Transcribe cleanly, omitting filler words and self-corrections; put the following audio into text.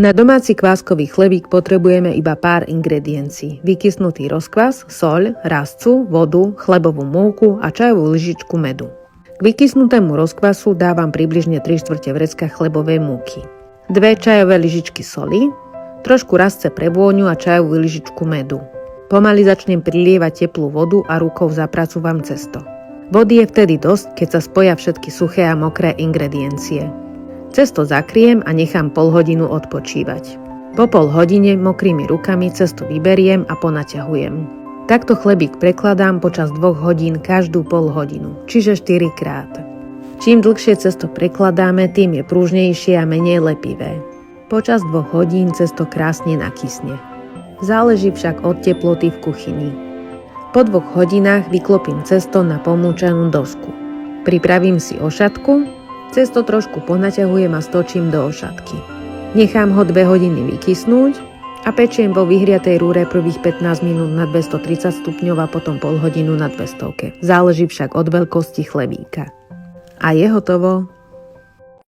Na domáci kváskový chlebík potrebujeme iba pár ingrediencií. Vykysnutý rozkvas, soľ, rastcu, vodu, chlebovú múku a čajovú lyžičku medu. K vykysnutému rozkvasu dávam približne 3/4 vrecka chlebovej múky, 2 čajové lyžičky soli, trošku rastce pre vôňu a čajovú lyžičku medu. Pomaly začnem prilievať teplú vodu a rukou zapracúvam cesto. Vody je vtedy dosť, keď sa spoja všetky suché a mokré ingrediencie. Cesto zakriem a nechám pol hodinu odpočívať. Po pol hodine mokrými rukami cesto vyberiem a ponaťahujem. Takto chlebík prekladám počas 2 hodín každú pol hodinu, čiže 4 krát. Čím dlhšie cesto prekladáme, tým je pružnejšie a menej lepivé. Počas 2 hodín cesto krásne nakysne. Záleží však od teploty v kuchyni. Po 2 hodinách vyklopím cesto na pomúčanú dosku. Pripravím si ošatku, cesto trošku ponaťahujem a stočím do ošatky. Nechám ho 2 hodiny vykysnúť a pečiem vo vyhriatej rúre prvých 15 minút na 230 stupňov a potom pol hodinu na 200. Záleží však od veľkosti chlebíka. A je hotovo.